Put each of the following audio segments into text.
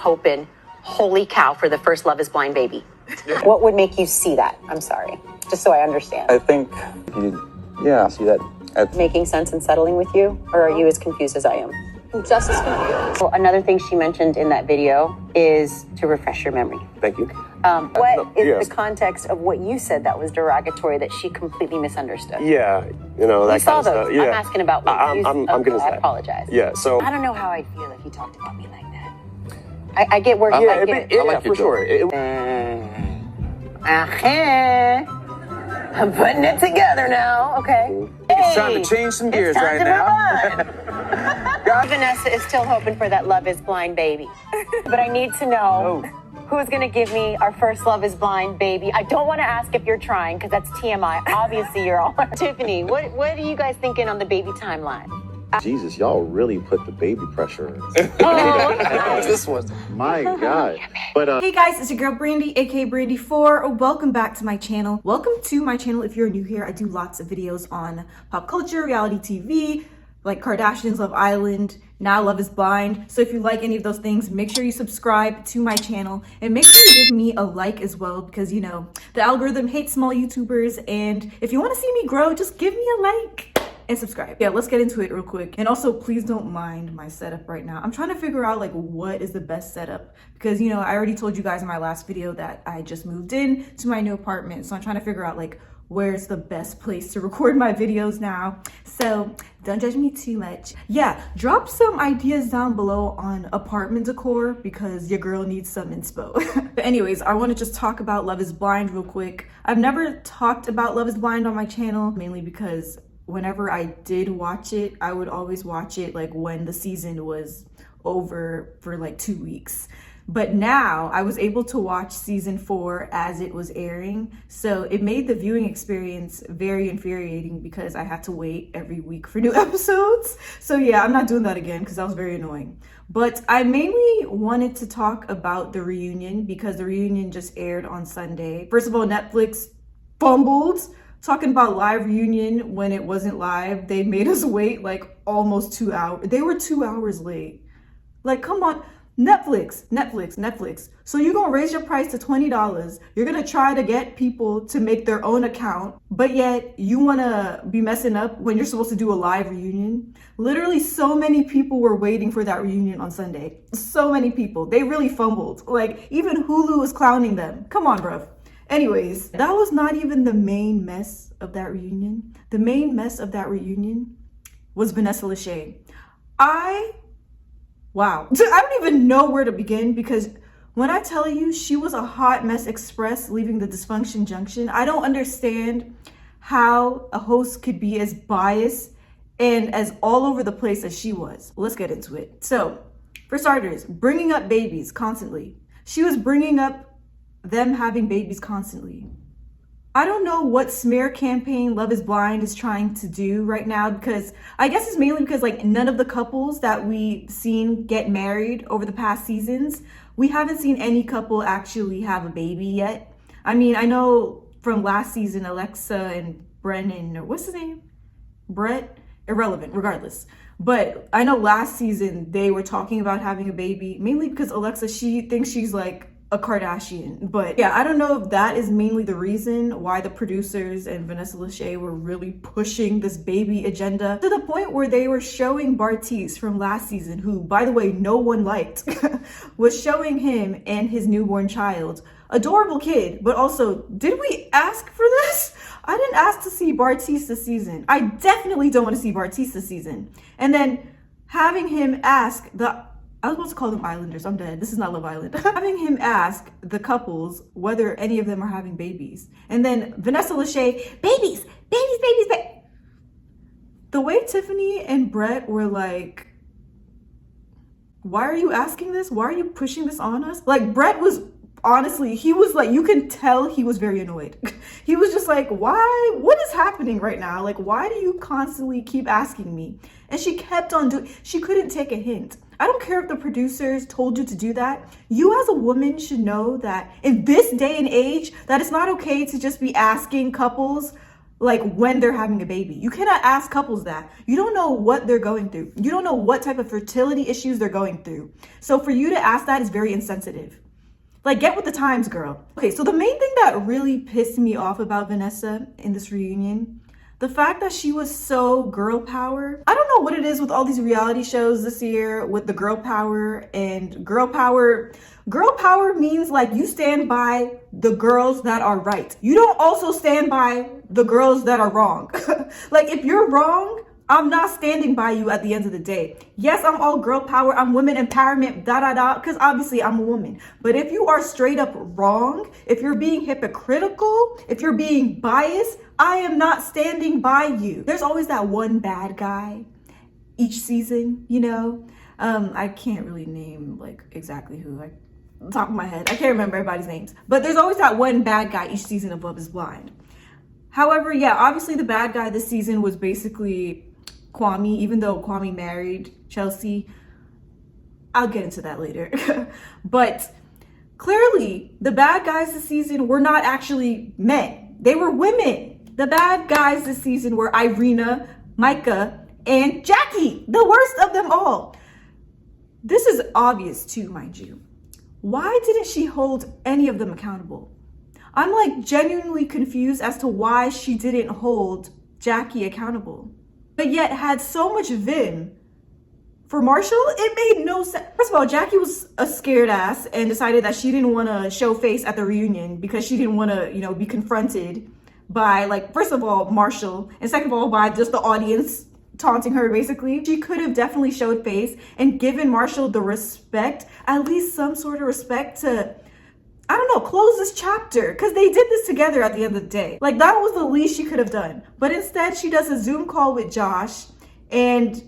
hoping, holy cow, for the first Love is Blind baby. What would make you see that? I'm sorry, just so I understand. I think see that. Making sense and settling with you, or are you as confused as I am? I'm just as confused. Well, another thing she mentioned in that video is to refresh your memory. Thank you. What is the context of what you said that was derogatory that she completely misunderstood? Yeah, you know, that saw kind of those. stuff. Yeah. I'm asking about what you I'm gonna say. I apologize. Yeah, so I don't know how I'd feel if he talked about me like that. I get where yeah, I get yeah, for sure. I'm putting it together now, okay? It's time to change some gears right now. Vanessa is still hoping for that Love is Blind baby. But I need to know who's going to give me our first Love is Blind baby. I don't want to ask if you're trying because that's TMI. Obviously, you're all. Tiffany, what are you guys thinking on the baby timeline? Jesus, y'all really put the baby pressure in. This one. My God. But Hey guys, it's your girl Brandy, aka Brandy4. Welcome back to my channel. Welcome to my channel. If you're new here, I do lots of videos on pop culture, reality TV, like Kardashians, Love Island, now Love is Blind. So if you like any of those things, make sure you subscribe to my channel and make sure you give me a like as well, because you know the algorithm hates small YouTubers, and if you want to see me grow, just give me a like and subscribe. Yeah, let's get into it real quick. And also, please don't mind my setup right now. I'm trying to figure out like what is the best setup, because you know I already told you guys in my last video that I just moved in to my new apartment, so I'm trying to figure out like where's the best place to record my videos now. So don't judge me too much. Yeah, drop some ideas down below on apartment decor because your girl needs some inspo. But anyways, I want to just talk about Love is Blind real quick. I've never talked about Love is Blind on my channel, mainly because whenever I did watch it, I would always watch it like when the season was over for like 2 weeks. But now I was able to watch season 4 as it was airing. So it made the viewing experience very infuriating because I had to wait every week for new episodes. So yeah, I'm not doing that again because that was very annoying. But I mainly wanted to talk about the reunion because the reunion just aired on Sunday. First of all, Netflix fumbled talking about live reunion when it wasn't live. They made us wait like almost 2 hours. They were 2 hours late. Like, come on. Netflix. So you're gonna raise your price to $20. You're gonna try to get people to make their own account, but yet you wanna be messing up when you're supposed to do a live reunion. Literally so many people were waiting for that reunion on Sunday. So many people. They really fumbled. Like, even Hulu was clowning them. Come on, bruv. Anyways, that was not even the main mess of that reunion. The main mess of that reunion was Vanessa Lachey. Wow. I don't even know where to begin, because when I tell you she was a hot mess express leaving the dysfunction junction, I don't understand how a host could be as biased and as all over the place as she was. Let's get into it. So, for starters, bringing up babies constantly. She was bringing up them having babies constantly. I don't know what smear campaign Love is Blind is trying to do right now, because I guess it's mainly because like none of the couples that we've seen get married over the past seasons, we haven't seen any couple actually have a baby yet. I mean, I know from last season, Alexa and Brennan, or what's his name? Brett? Irrelevant, regardless. But I know last season they were talking about having a baby, mainly because Alexa, she thinks she's like a Kardashian. But yeah, I don't know if that is mainly the reason why the producers and Vanessa Lachey were really pushing this baby agenda to the point where they were showing Bartise from last season, who, by the way, no one liked, was showing him and his newborn child. Adorable kid, but also, did we ask for this? I didn't ask to see Bartise this season. I definitely don't want to see Bartise this season. And then having him ask I was supposed to call them Islanders. I'm dead. This is not Love Island. Having him ask the couples whether any of them are having babies. And then Vanessa Lachey, babies. The way Tiffany and Brett were like, why are you asking this? Why are you pushing this on us? Like, Brett was, honestly, he was like, you can tell he was very annoyed. He was just like, why? What is happening right now? Like, why do you constantly keep asking me? And she kept on doing, she couldn't take a hint. I don't care if the producers told you to do that. You as a woman should know that in this day and age, that it's not okay to just be asking couples like when they're having a baby. You cannot ask couples that. You don't know what they're going through. You don't know what type of fertility issues they're going through. So for you to ask that is very insensitive. Like, get with the times, girl. Okay, so the main thing that really pissed me off about Vanessa in this reunion, the fact that she was so girl power. I don't know what it is with all these reality shows this year with the girl power and girl power. Girl power means like you stand by the girls that are right. You don't also stand by the girls that are wrong. Like, if you're wrong, I'm not standing by you at the end of the day. Yes, I'm all girl power. I'm women empowerment, because obviously I'm a woman. But if you are straight up wrong, if you're being hypocritical, if you're being biased, I am not standing by you. There's always that one bad guy each season, you know? I can't really name like exactly who, like top of my head. I can't remember everybody's names. But there's always that one bad guy each season of Love is Blind. However, yeah, obviously the bad guy this season was basically Kwame, even though Kwame married Chelsea. I'll get into that later. But clearly, the bad guys this season were not actually men. They were women. The bad guys this season were Irina, Micah, and Jackie, the worst of them all. This is obvious too, mind you. Why didn't she hold any of them accountable? I'm like genuinely confused as to why she didn't hold Jackie accountable, but yet had so much vim for Marshall. It made no sense. First of all, Jackie was a scared ass and decided that she didn't want to show face at the reunion because she didn't want to, you know, be confronted by, like, first of all, Marshall, and second of all, by just the audience taunting her, basically. She could have definitely showed face and given Marshall the respect, at least some sort of respect to, I don't know, close this chapter, because they did this together at the end of the day. Like, that was the least she could have done. But instead, she does a Zoom call with Josh, and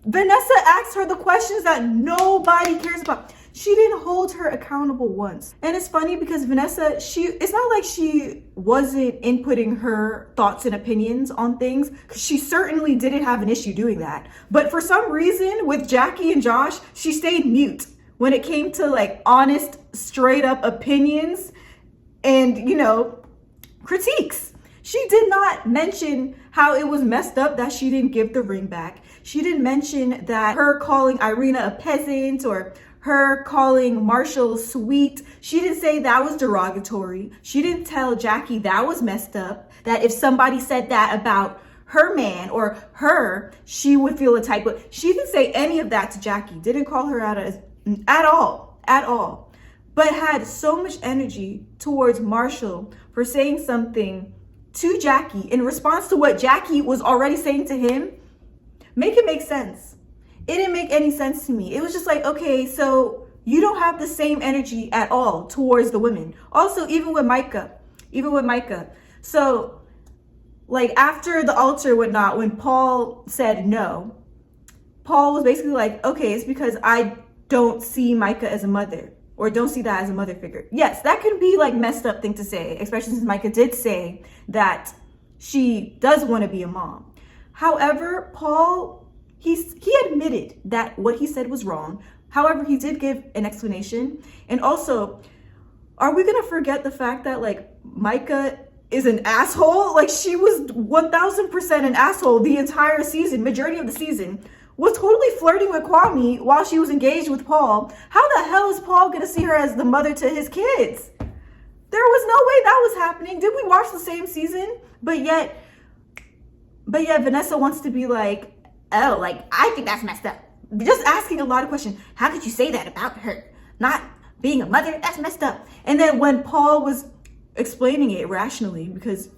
Vanessa asks her the questions that nobody cares about. She didn't hold her accountable once. And it's funny because Vanessa, it's not like she wasn't inputting her thoughts and opinions on things, because she certainly didn't have an issue doing that. But for some reason, with Jackie and Josh, she stayed mute when it came to like honest, straight up opinions and, you know, critiques. She did not mention how it was messed up that she didn't give the ring back. She didn't mention that her calling Irina a peasant or her calling Marshall sweet. She didn't say that was derogatory. She didn't tell Jackie that was messed up, that if somebody said that about her man or her, she would feel a type of, she didn't say any of that to Jackie, didn't call her out at all, but had so much energy towards Marshall for saying something to Jackie in response to what Jackie was already saying to him. Make it make sense. It didn't make any sense to me. It was just like, okay, so you don't have the same energy at all towards the women. Also, even with Micah. So, like, after the altar, whatnot, when Paul said no, Paul was basically like, okay, it's because I don't see Micah as a mother, or don't see that as a mother figure. Yes, that can be like messed up thing to say, especially since Micah did say that she does want to be a mom. However, Paul, he admitted that what he said was wrong. However, he did give an explanation. And also, are we gonna forget the fact that like Micah is an asshole? Like, she was 1000% an asshole the entire season, majority of the season. Was totally flirting with Kwame while she was engaged with Paul. How the hell is Paul gonna see her as the mother to his kids? There was no way that was happening. Did we watch the same season? But yet Vanessa wants to be like, oh, like, I think that's messed up. Just asking a lot of questions. How could you say that about her? Not being a mother, that's messed up. And then when Paul was explaining it rationally, because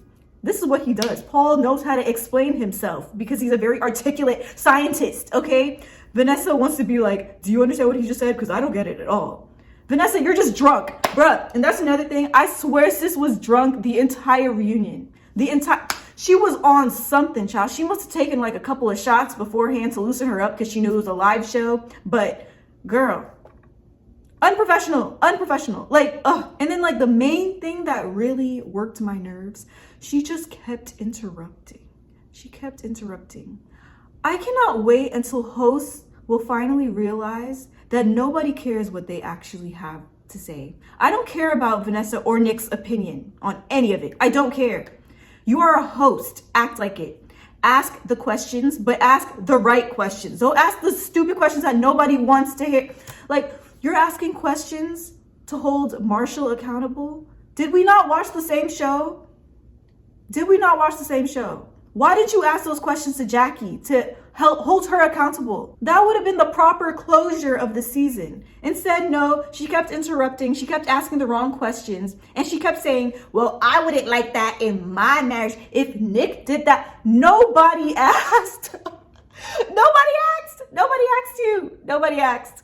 this is what he does. Paul knows how to explain himself because he's a very articulate scientist, okay? Vanessa wants to be like, do you understand what he just said? Because I don't get it at all. Vanessa, you're just drunk, bruh. And that's another thing. I swear sis was drunk the entire reunion. She was on something, child. She must have taken like a couple of shots beforehand to loosen her up because she knew it was a live show. But girl, unprofessional. Like, and then like the main thing that really worked my nerves, she just kept interrupting. I cannot wait until hosts will finally realize that nobody cares what they actually have to say. I don't care about Vanessa or Nick's opinion on any of it. I don't care. You are a host. Act like it. Ask the questions, but ask the right questions. Don't ask the stupid questions that nobody wants to hear. Like, you're asking questions to hold Marshall accountable. Did we not watch the same show? Did we not watch the same show? Why didn't you ask those questions to Jackie to help hold her accountable? That would have been the proper closure of the season. Instead, no, she kept interrupting. She kept asking the wrong questions. And she kept saying, well, I wouldn't like that in my marriage. If Nick did that, nobody asked. Nobody asked. Nobody asked you. Nobody asked.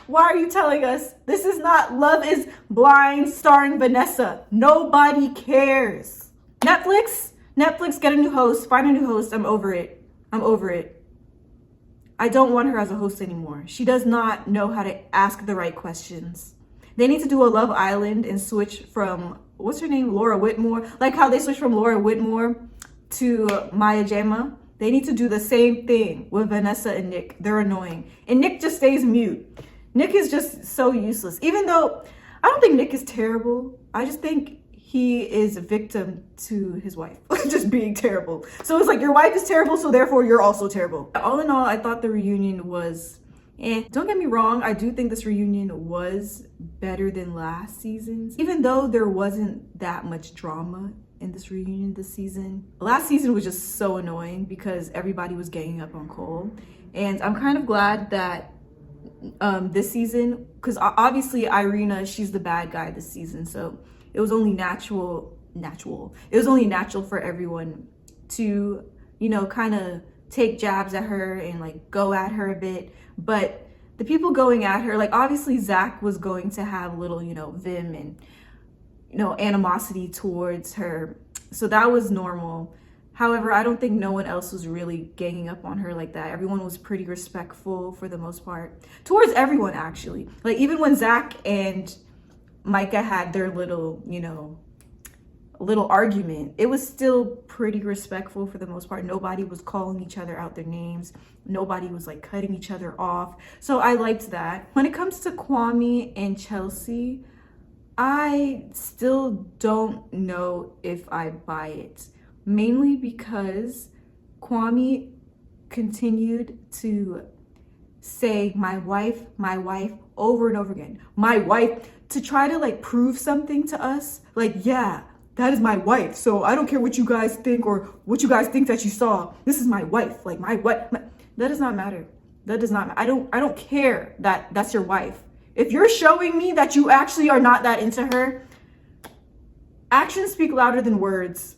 Why are you telling us this is not Love is Blind starring Vanessa? Nobody cares. Netflix, get a new host. Find a new host. I'm over it. I'm over it. I don't want her as a host anymore. She does not know how to ask the right questions. They need to do a Love Island and switch from, what's her name? Laura Whitmore. Like how they switched from Laura Whitmore to Maya Jama. They need to do the same thing with Vanessa and Nick. They're annoying. And Nick just stays mute. Nick is just so useless. Even though I don't think Nick is terrible. I just think he is a victim to his wife just being terrible. So it's like, your wife is terrible, so therefore you're also terrible. All in all, I thought the reunion was Don't get me wrong, I do think this reunion was better than last season's. Even though there wasn't that much drama in this reunion this season. Last season was just so annoying because everybody was ganging up on Cole. And I'm kind of glad that this season, because obviously Irina, she's the bad guy this season, so it was only natural for everyone to, you know, kind of take jabs at her and like go at her a bit. But the people going at her, like obviously Zack was going to have little, you know, vim and, you know, animosity towards her, so that was normal. However, I don't think no one else was really ganging up on her like that. Everyone was pretty respectful for the most part. Towards everyone, actually. Like, even when Zack and Micah had their little, you know, little argument, it was still pretty respectful for the most part. Nobody was calling each other out their names. Nobody was, like, cutting each other off. So I liked that. When it comes to Kwame and Chelsea, I still don't know if I buy it. Mainly because Kwame continued to say my wife over and over again. My wife, to try to like prove something to us. Like, yeah, that is my wife. So I don't care what you guys think or what you guys think that you saw. This is my wife. Like my wife. That does not matter. That does not matter. I don't care that that's your wife. If you're showing me that you actually are not that into her, actions speak louder than words.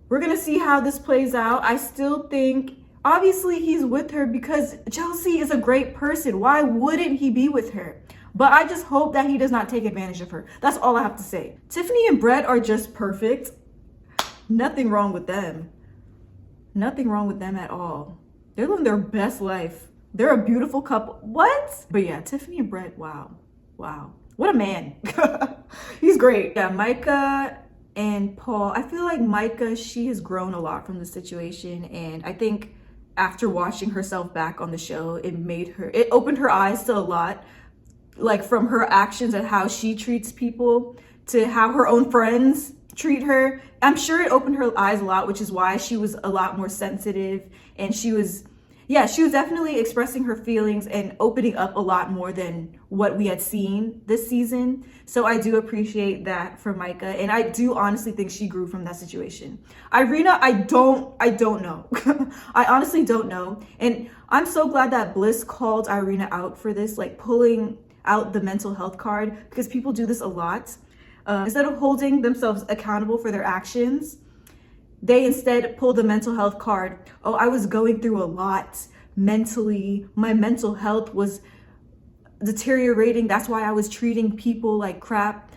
We're gonna see how this plays out. I still think, obviously he's with her because Chelsea is a great person. Why wouldn't he be with her? But I just hope that he does not take advantage of her. That's all I have to say. Tiffany and Brett are just perfect. Nothing wrong with them. Nothing wrong with them at all. They're living their best life. They're a beautiful couple. What? But yeah, Tiffany and Brett, wow. Wow. What a man. He's great. Yeah, Micah and Paul, I feel like Micah, she has grown a lot from the situation, and I think after watching herself back on the show, it opened her eyes to a lot, like from her actions and how she treats people to how her own friends treat her. I'm sure it opened her eyes a lot, which is why she was a lot more sensitive, and she was definitely expressing her feelings and opening up a lot more than what we had seen this season. So I do appreciate that for Micah, and I do honestly think she grew from that situation. Irina, I don't know. I honestly don't know. And I'm so glad that Bliss called Irina out for this, like pulling out the mental health card, because people do this a lot. Instead of holding themselves accountable for their actions, they instead pull the mental health card. Oh, I was going through a lot mentally. My mental health was deteriorating. That's why I was treating people like crap.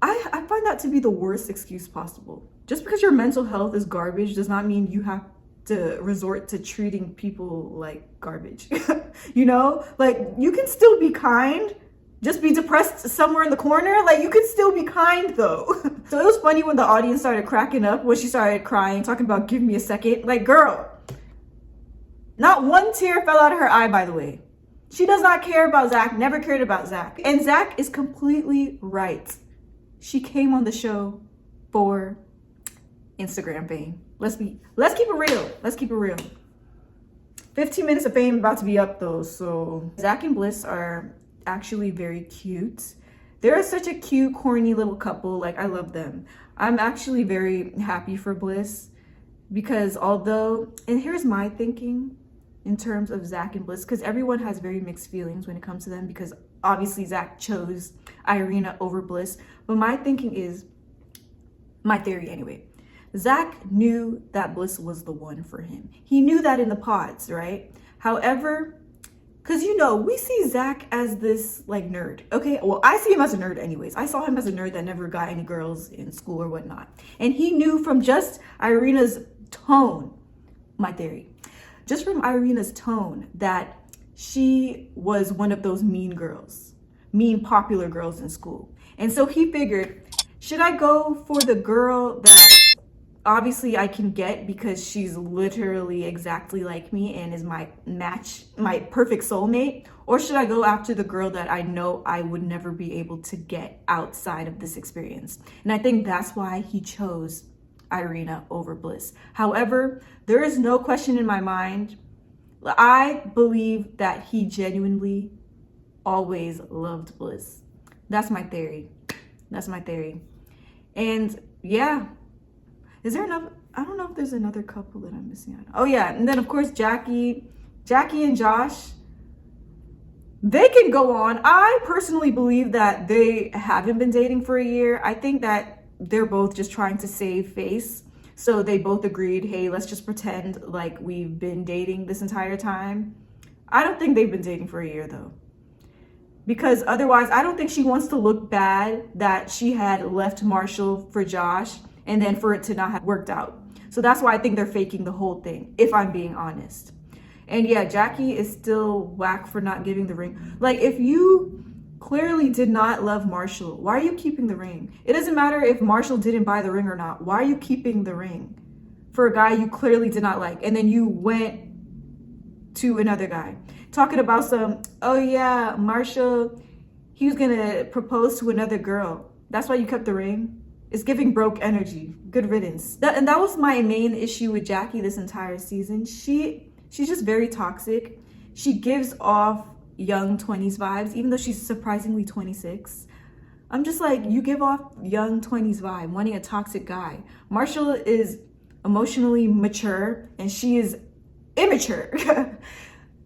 I find that to be the worst excuse possible. Just because your mental health is garbage does not mean you have to resort to treating people like garbage. You know, like you can still be kind. Just be depressed somewhere in the corner. Like, you could still be kind, though. So it was funny when the audience started cracking up when she started crying, talking about give me a second. Like, girl, not one tear fell out of her eye, by the way. She does not care about Zack, never cared about Zack. And Zack is completely right. She came on the show for Instagram fame. Let's keep it real. Let's keep it real. 15 minutes of fame about to be up though. So Zack and Bliss are actually very cute. They're such a cute, corny little couple. Like, I love them. I'm actually very happy for Bliss because although, and here's my thinking in terms of Zack and Bliss, because everyone has very mixed feelings when it comes to them because obviously Zack chose Irina over Bliss. But my thinking is, my theory anyway, Zack knew that Bliss was the one for him. He knew that in the pods, right? However, because you know, we see Zack as this like nerd. Okay, well, I see him as a nerd anyways. I saw him as a nerd that never got any girls in school or whatnot. And he knew from just Irina's tone, my theory, just from Irina's tone that she was one of those mean girls, mean popular girls in school. And so he figured, should I go for the girl that obviously I can get because she's literally exactly like me and is my match, my perfect soulmate? Or should I go after the girl that I know I would never be able to get outside of this experience? And I think that's why he chose Irina over Bliss. However, there is no question in my mind. I believe that he genuinely always loved Bliss. That's my theory. That's my theory. And yeah, is there another? I don't know if there's another couple that I'm missing out. Oh yeah, and then of course Jackie and Josh, they can go on. I personally believe that they haven't been dating for a year. I think that they're both just trying to save face. So they both agreed, hey, let's just pretend like we've been dating this entire time. I don't think they've been dating for a year though. Because otherwise, I don't think she wants to look bad that she had left Marshall for Josh and then for it to not have worked out. So that's why I think they're faking the whole thing, if I'm being honest. And yeah, Jackie is still whack for not giving the ring. Like, if you clearly did not love Marshall, why are you keeping the ring? It doesn't matter if Marshall didn't buy the ring or not. Why are you keeping the ring for a guy you clearly did not like? And then you went to another guy. Talking about some, oh yeah, Marshall, he was gonna propose to another girl. That's why you kept the ring? It's giving broke energy. Good riddance. And that was my main issue with Jackie this entire season. She's just very toxic. She gives off young 20s vibes, even though she's surprisingly 26. I'm just like, you give off young 20s vibe, wanting a toxic guy. Marshall is emotionally mature and she is immature.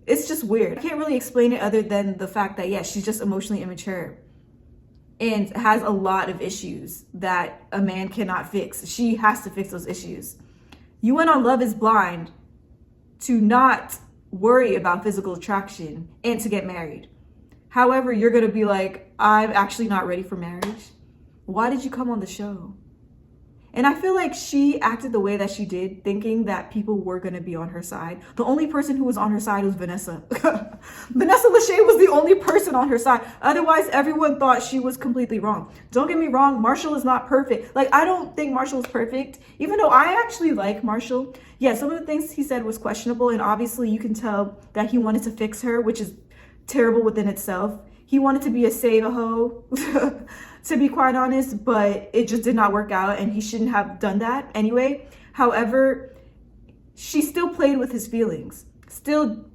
It's just weird. I can't really explain it other than the fact that, yeah, she's just emotionally immature and has a lot of issues that a man cannot fix. She has to fix those issues. You went on Love is Blind to not worry about physical attraction and to get married. However, you're gonna be like, I'm actually not ready for marriage. Why did you come on the show? And I feel like she acted the way that she did, thinking that people were going to be on her side. The only person who was on her side was Vanessa. Vanessa Lachey was the only person on her side. Otherwise, everyone thought she was completely wrong. Don't get me wrong, Marshall is not perfect. Like, I don't think Marshall is perfect, even though I actually like Marshall. Yeah, some of the things he said was questionable, and obviously you can tell that he wanted to fix her, which is terrible within itself. He wanted to be a save-a-hoe, to be quite honest, but it just did not work out and he shouldn't have done that anyway. However, she still played with his feelings, still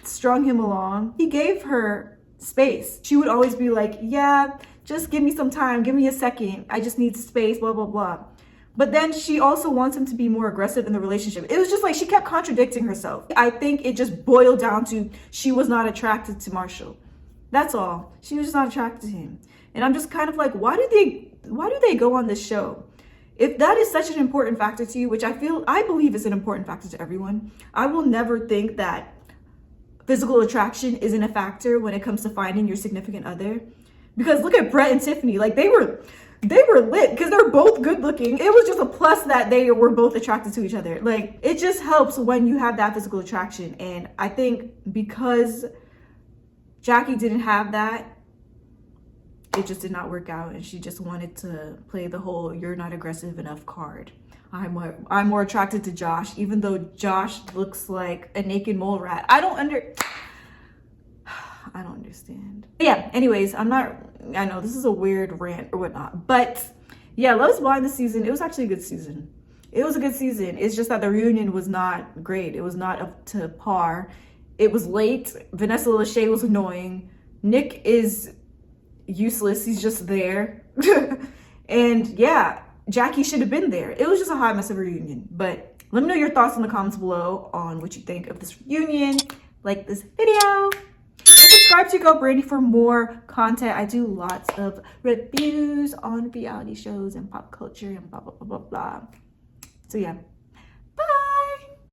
strung him along. He gave her space. She would always be like, yeah, just give me some time, give me a second. I just need space, blah, blah, blah. But then she also wants him to be more aggressive in the relationship. It was just like she kept contradicting herself. I think it just boiled down to she was not attracted to Marshall. That's all. She was just not attracted to him. And I'm just kind of like, why do they go on this show? If that is such an important factor to you, which I believe is an important factor to everyone, I will never think that physical attraction isn't a factor when it comes to finding your significant other. Because look at Brett and Tiffany, like they were lit because they're both good looking. It was just a plus that they were both attracted to each other. Like, it just helps when you have that physical attraction. And I think because Jackie didn't have that, it just did not work out, and she just wanted to play the whole "you're not aggressive enough" card. I'm more attracted to Josh, even though Josh looks like a naked mole rat. I don't understand. But yeah, anyways, I know this is a weird rant or whatnot, but yeah, Love is Blind this season, it was actually a good season. It was a good season. It's just that the reunion was not great. It was not up to par. It was late. Vanessa Lachey was annoying. Nick is useless. He's just there. And yeah, Jackie should have been there. It was just a hot mess of a reunion. But let me know your thoughts in the comments below on what you think of this reunion. Like this video. And subscribe to Go Brandy for more content. I do lots of reviews on reality shows and pop culture and blah, blah, blah, blah, blah. So yeah.